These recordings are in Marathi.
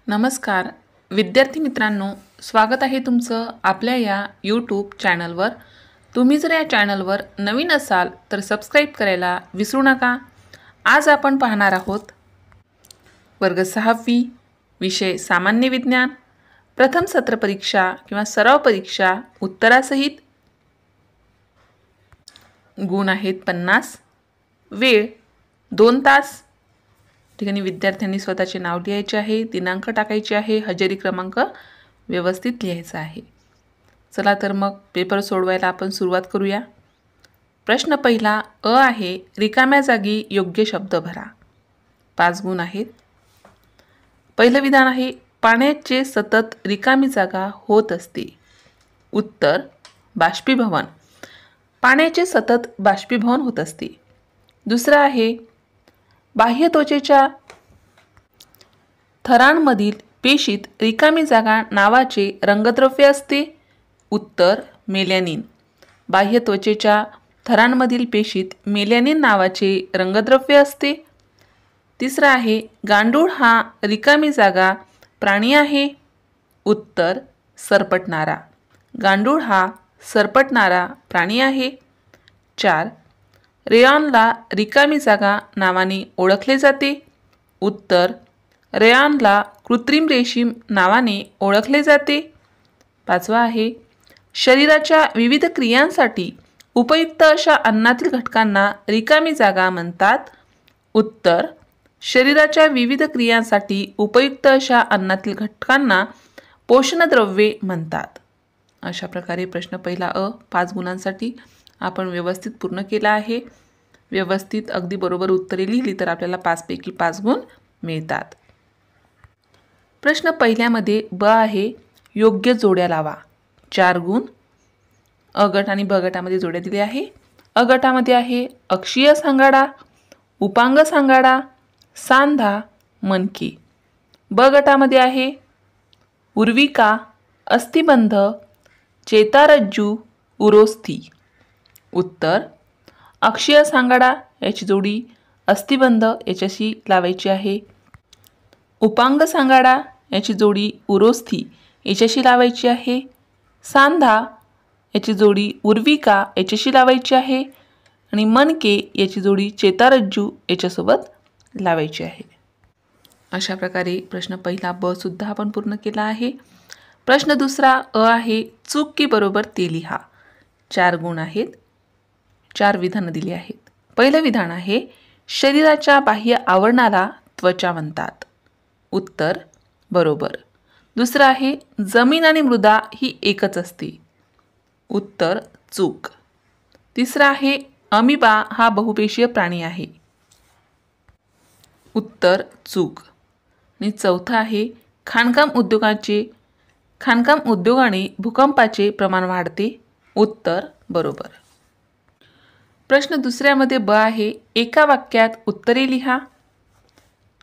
नमस्कार विद्यार्थी मित्रांनो, स्वागत आहे तुमचं आपल्या या यूट्यूब चॅनलवर। तुम्ही जर या चॅनलवर नवीन असाल तर सबस्क्राइब करायला विसरू नका। आज आपण पाहणार आहोत वर्ग 6वी विषय सामान्य विज्ञान, प्रथम सत्र परीक्षा किंवा सराव परीक्षा उत्तरासहित। गुण आहेत 50, वेळ 2 तास। ठिकाणी विद्यार्थ्यांनी स्वतःचे नाव लिहायचे आहे, दिनांक टाकायचे आहे, हजेरी क्रमांक व्यवस्थित लिहायचा आहे। चला तर मग पेपर सोडवायला आपण सुरुवात करूया। प्रश्न पहिला अ आहे, रिकाम्या जागी योग्य शब्द भरा। 5 गुण आहेत। पहिलं विधान आहे, पाण्याचे सतत रिकामी जागा होत असते। उत्तर बाष्पीभवन। पाण्याचे सतत बाष्पीभवन होत असते। दुसरं आहे, बाह्य त्वचेच्या थरांमधील पेशीत रिकामी जागा नावाचे रंगद्रव्य असते। उत्तर मेलॅनिन। बाह्य त्वचेच्या थरांमधील पेशीत मेलॅनिन नावाचे रंगद्रव्य असते। तिसरा आहे, गांडूळ हा रिकामी जागा प्राणी आहे। उत्तर सरपटणारा। गांडूळ हा सरपटणारा प्राणी आहे। 4, रेयॉनला रिकामी जागा नावाने ओळखले जाते। उत्तर रेयॉनला कृत्रिम रेशीम नावाने ओळखले जाते। 5वा आहे, शरीराच्या विविध क्रियांसाठी उपयुक्त अशा अन्नातील घटकांना रिकामी जागा म्हणतात। उत्तर शरीराच्या विविध क्रियांसाठी उपयुक्त अशा अन्नातील घटकांना पोषणद्रव्ये म्हणतात। अशा प्रकारे प्रश्न पहिला अ 5 गुणांसाठी आपण व्यवस्थित पूर्ण केला आहे। व्यवस्थित अगदी बरोबर उत्तरे लिहिली तर आपल्याला 5 पैकी 5 गुण मिळतात। प्रश्न पहिल्यामध्ये ब आहे, योग्य जोड्या लावा। 4 गुण। अ गट आणि ब गटामध्ये जोड्या दिल्या आहे। अ गटामध्ये आहे अक्षीय सांगाडा, उपांग सांगाडा, सांधा, मणके। ब गटामध्ये आहे उर्विका, अस्थिबंध, चेतारज्जू, उरोस्थी। उत्तर अक्षीय सांगाडा याची जोडी अस्थिबंध याच्याशी लावायची आहे। उपांग सांगाडा याची जोडी उरोस्थी याच्याशी लावायची आहे। सांधा याची जोडी उर्विका याच्याशी लावायची आहे आणि मणके याची जोडी चेतारज्जू याच्यासोबत लावायची आहे। अशा प्रकारे प्रश्न पहिला ब सुद्धा आपण पूर्ण केला आहे। प्रश्न दुसरा अ आहे, चूक की बरोबर ते लिहा। 4 गुण आहेत। 4 विधानं दिली आहेत। पहिलं विधान आहे, शरीराच्या बाह्य आवरणाला त्वचा म्हणतात। उत्तर बरोबर। दुसरं आहे, जमीन आणि मृदा ही एकच असते। उत्तर चूक। तिसरं आहे, अमिबा हा बहुपेशीय प्राणी आहे। उत्तर चूक। आणि चौथं आहे, खाणकाम उद्योगाने भूकंपाचे प्रमाण वाढते। उत्तर बरोबर। प्रश्न दुसऱ्यामध्ये ब आहे, एका वाक्यात उत्तरे लिहा।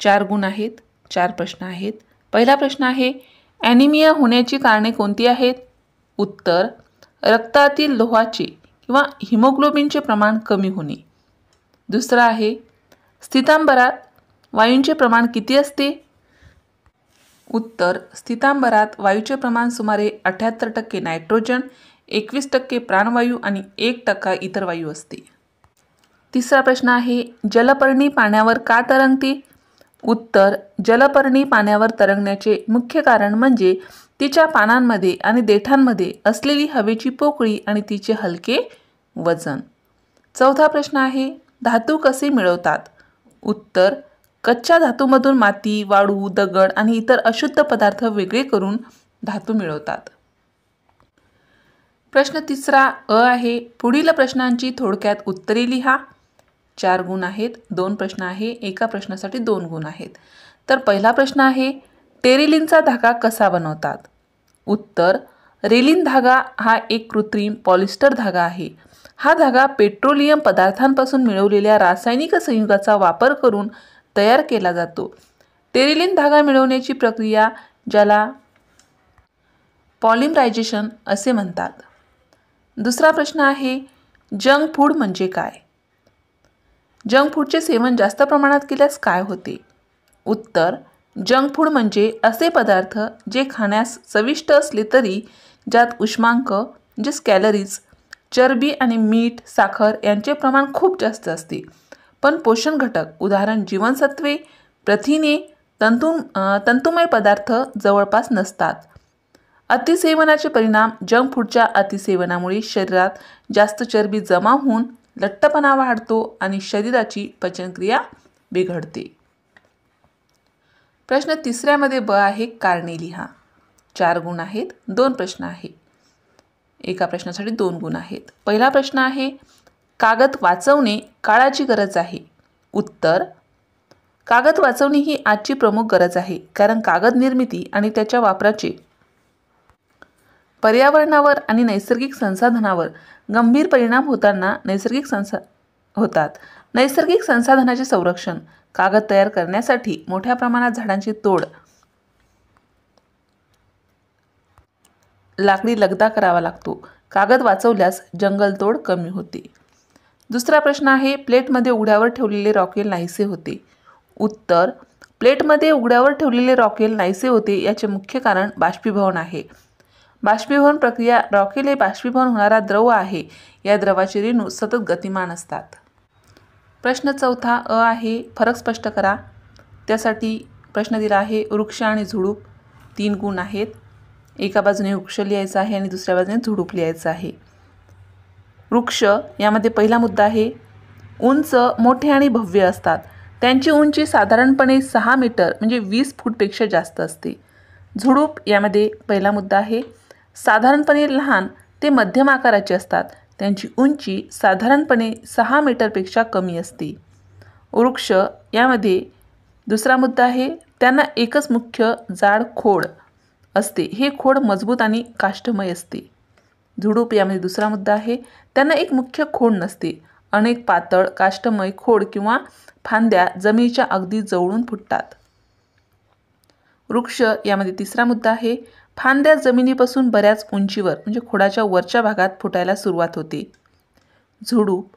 4 गुण आहेत। 4 प्रश्न आहेत। पहिला प्रश्न आहे, ॲनिमिया होण्याची कारणे कोणती आहेत? उत्तर रक्तातील लोहाचे किंवा हिमोग्लोबिनचे प्रमाण कमी होणे। दुसरा आहे, स्थितांबरात वायूंचे प्रमाण किती असते? उत्तर स्थितांबरात वायूचे प्रमाण सुमारे 78% नायट्रोजन, 21% प्राणवायू आणि 1% इतर वायू असते। तिसरा प्रश्न आहे, जलपर्णी पाण्यावर का तरंगते? उत्तर जलपर्णी पाण्यावर तरंगण्याचे मुख्य कारण म्हणजे तिच्या पानांमध्ये आणि देठांमध्ये असलेली हवेची पोकळी आणि तिचे हलके वजन। चौथा प्रश्न आहे, धातू कसे मिळवतात? उत्तर कच्च्या धातूमधून माती, वाळू, दगड आणि इतर अशुद्ध पदार्थ वेगळे करून धातू मिळवतात। प्रश्न तिसरा अ आहे, पुढील प्रश्नांची थोडक्यात उत्तरे लिहा। 4 गुण आहेत। 2 प्रश्न आहे। एका प्रश्नासाठी 2 गुण आहेत। तर पहिला प्रश्न आहे, टेरिलिनचा धागा कसा बनवतात? उत्तर रेलिन धागा हा एक कृत्रिम पॉलिस्टर धागा आहे। हा धागा पेट्रोलियम पदार्थांपासून मिळवलेल्या रासायनिक संयुगाचा वापर करून तयार केला जातो। टेरिलिन धागा मिळवण्याची प्रक्रिया ज्याला पॉलिमरायझेशन असे म्हणतात। दुसरा प्रश्न आहे, जंक फूड म्हणजे काय? जंक फूडचे सेवन जास्त प्रमाणात केल्यास काय होते? उत्तर जंक फूड म्हणजे असे पदार्थ जे खाण्यास चविष्ट असले तरी ज्यात उष्मांक म्हणजेच कॅलरीज, चरबी आणि मीठ, साखर यांचे प्रमाण खूप जास्त असते, पण पोषण घटक उदाहरण जीवनसत्वे, प्रथिने, तंतुमय पदार्थ जवळपास नसतात. अतिसेवनाचे परिणाम. जंक फूडच्या अतिसेवनामुळे शरीरात जास्त चरबी जमा होऊन लठ्ठपणा वाढतो आणि शरीराची पचनक्रिया बिघडते. प्रश्न तिसऱ्यामध्ये ब आहे, कारणे लिहा. 4 गुण आहेत, 2 प्रश्न आहे. एका प्रश्नासाठी 2 गुण आहेत. पहिला प्रश्न आहे, कागद वाचवणे काळाची गरज आहे. उत्तर, कागद वाचवणे ही आजची प्रमुख गरज आहे, कारण कागद निर्मिती आणि त्याच्या वापराचे पर्यावरणावर आणि नैसर्गिक संसाधनावर गंभीर परिणाम होतात. नैसर्गिक संसाधनाचे संरक्षण. कागद तयार करण्यासाठी मोठ्या प्रमाणात झाडांची तोड, लाकडी लगदा करावा लागतो. कागद वाचवल्यास जंगलतोड कमी होते. दुसरा प्रश्न आहे, प्लेटमध्ये उघड्यावर ठेवलेले रॉकेल नाहीसे होते. उत्तर, प्लेटमध्ये उघड्यावर ठेवलेले रॉकेल नाहीसे होते याचे मुख्य कारण बाष्पीभवन आहे. बाष्पीभवन प्रक्रिया. रॉकेल हे बाष्पीभवन होणारा द्रव आहे. या द्रवाचे रेणू सतत गतिमान असतात. प्रश्न चौथा अ आहे, फरक स्पष्ट करा. त्यासाठी प्रश्न दिला आहे, वृक्ष आणि झुडूप. 3 गुण आहेत. एका बाजूने वृक्ष लिहायचा आहे आणि दुसऱ्या बाजूने झुडूप लिहायचं आहे. वृक्ष यामध्ये पहिला मुद्दा आहे, उंच, मोठे आणि भव्य असतात. त्यांची उंची साधारणपणे 6 मीटर म्हणजे 20 फूटपेक्षा जास्त असते. झुडूप यामध्ये पहिला मुद्दा आहे, साधारणपणे लहान ते मध्यम आकाराचे असतात. त्यांची उंची साधारणपणे 6 मीटरपेक्षा कमी असते. वृक्ष यामध्ये दुसरा मुद्दा आहे, त्यांना एकच मुख्य जाड खोड असते. हे खोड मजबूत आणि काष्ठमय असते. झुडूप यामध्ये दुसरा मुद्दा आहे, त्यांना एक मुख्य खोड नसते. अनेक पातळ काष्ठमय खोड किंवा फांद्या जमिनीच्या अगदी जवळून फुटतात. वृक्ष यामध्ये तिसरा मुद्दा आहे, फांद्या जमिनीपासून बऱ्याच उंचीवर म्हणजे खोडाच्या वरच्या भागात फुटायला सुरुवात होते. झुडूप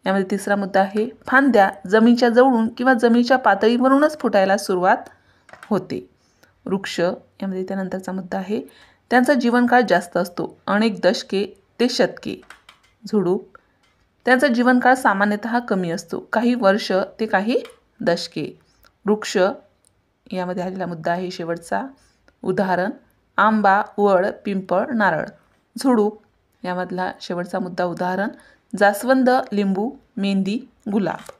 यामध्ये तिसरा मुद्दा आहे, फांद्या जमिनीच्या जवळून किंवा जमिनीच्या पातळीवरूनच फुटायला सुरुवात होते. वृक्ष यामध्ये त्यानंतरचा मुद्दा आहे, त्यांचा जीवनकाळ जास्त असतो, अनेक दशके ते शतके. झुडूप त्यांचा जीवनकाळ सामान्यतः कमी असतो, काही वर्ष ते काही दशके. वृक्ष यामध्ये आलेला मुद्दा आहे शेवटचा, उदाहरण आंबा, वड, पिंपळ, नारळ. झुडूप यामधला शेवटचा मुद्दा, उदाहरण जास्वंद, लिंबू, मेंदी, गुलाब.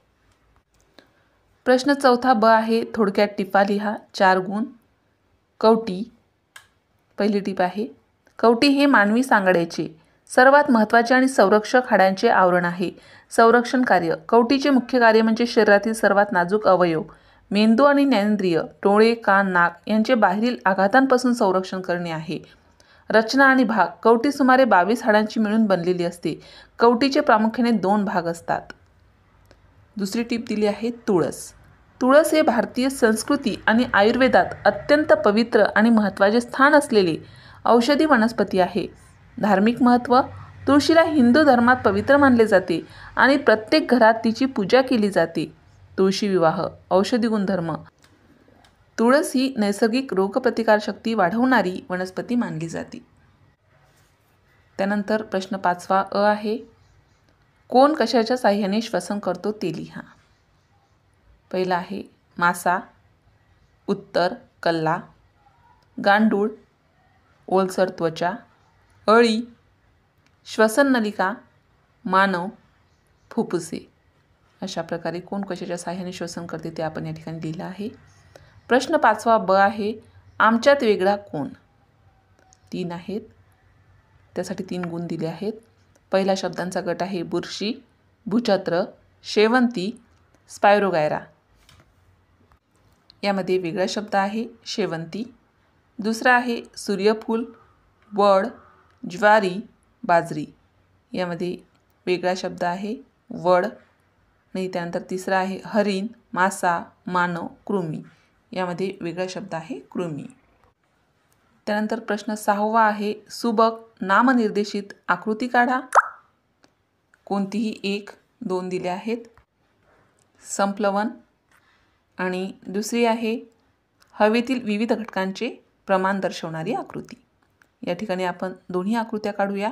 प्रश्न चौथा ब आहे, थोडक्यात टिपा लिहा. 4 गुण. कवटी. पहिली टीप आहे, कवटी हे मानवी सांगाड्याचे सर्वात महत्त्वाचे आणि संरक्षक हाडांचे आवरण आहे. संरक्षण कार्य. कवटीचे मुख्य कार्य म्हणजे शरीरातील सर्वात नाजूक अवयव मेंदू आणि ज्ञानेंद्रिय, डोळे, कान, नाक यांचे बाहेरील आघातांपासून संरक्षण करणे आहे. रचना आणि भाग. कवटी सुमारे 22 हाडांची मिळून बनलेली असते. कवटीचे प्रामुख्याने 2 भाग असतात. दुसरी टीप दिली आहे, तुळस. तुळस हे भारतीय संस्कृती आणि आयुर्वेदात अत्यंत पवित्र आणि महत्त्वाचे स्थान असलेले औषधी वनस्पती आहे. धार्मिक महत्त्व. तुळशीला हिंदू धर्मात पवित्र मानले जाते आणि प्रत्येक घरात तिची पूजा केली जाते. तुळशी विवाह. औषधी गुणधर्म. तुळस ही नैसर्गिक रोगप्रतिकारशक्ती वाढवणारी वनस्पती मानली जाते. त्यानंतर प्रश्न 5वा अ आहे, कोण कशाच्या साह्याने श्वसन करतो ते लिहा. पहिला आहे, मासा. उत्तर, कल्ला. गांडूळ, ओलसर त्वचा. अळी, श्वसन नलिका. मानव, फुफ्फुसे. अशा प्रकारे कोण कशाच्या साह्याने श्वसन करते ते आपण या ठिकाणी लिहिलं आहे. प्रश्न 5वा ब आहे, आमच्यात वेगळा कोण. 3 आहेत. त्यासाठी 3 गुण दिले आहेत. पहिला शब्दांचा गट आहे बुरशी, भूछत्र, शेवंती, स्पायरोगायरा. यामध्ये वेगळा शब्द आहे शेवंती. दुसरा आहे सूर्यफूल, वड, ज्वारी, बाजरी. यामध्ये वेगळा शब्द आहे वड. आणि त्यानंतर तिसरा आहे हरिण, मासा, मानव, कृमी. यामध्ये वेगळा शब्द आहे कृमी. त्यानंतर प्रश्न 6वा आहे, सुबक नामनिर्देशित आकृती काढा. कोणतीही 1, 2 दिले आहेत. संप्लवन. आणि दुसरी आहे हवेतील विविध घटकांचे प्रमाण दर्शवणारी आकृती. या ठिकाणी आपण दोन्ही आकृत्या काढूया.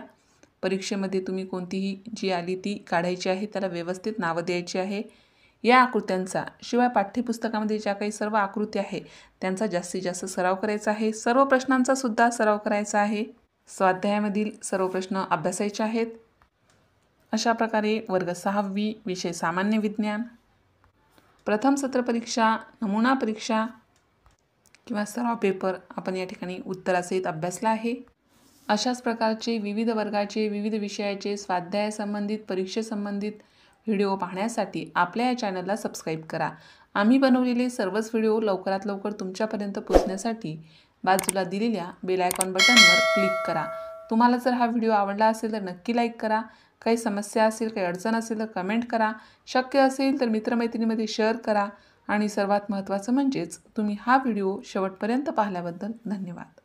परीक्षेमध्ये तुम्ही कोणतीही जी आली ती काढायची आहे, त्याला व्यवस्थित नावं द्यायची आहे. या आकृत्यांचा शिवाय पाठ्यपुस्तकामध्ये ज्या काही सर्व आकृत्या आहे त्यांचा जास्तीत जास्त सराव करायचा आहे. सर्व प्रश्नांचा सुद्धा सराव करायचा आहे. स्वाध्यायामधील सर्व प्रश्न अभ्यासायचे आहेत. अशा प्रकारे वर्ग 6वी विषय सामान्य विज्ञान, प्रथम सत्र परीक्षा, नमुना परीक्षा किंवा सराव पेपर आपण या ठिकाणी उत्तरासहित अभ्यासला आहे. अशाच प्रकारचे विविध वर्गाचे विविध विषयाचे स्वाध्यायासंबंधित परीक्षेसंबंधित व्हिडिओ पाहण्यासाठी आपल्या या चॅनलला सबस्क्राईब करा. आम्ही बनवलेले सर्वच व्हिडिओ लवकरात लवकर तुमच्यापर्यंत पोहोचण्यासाठी बाजूला दिलेल्या बेल आयकॉन बटनवर क्लिक करा. तुम्हाला जर हा व्हिडिओ आवडला असेल तर नक्की लाईक करा. काही समस्या असेल, काही अडचण असेल तर कमेंट करा. शक्य असेल तर मित्रमैत्रिणींमध्ये शेअर करा. आणि सर्वात महत्त्वाचं म्हणजेच तुम्ही हा व्हिडिओ शेवटपर्यंत पाहिल्याबद्दल धन्यवाद.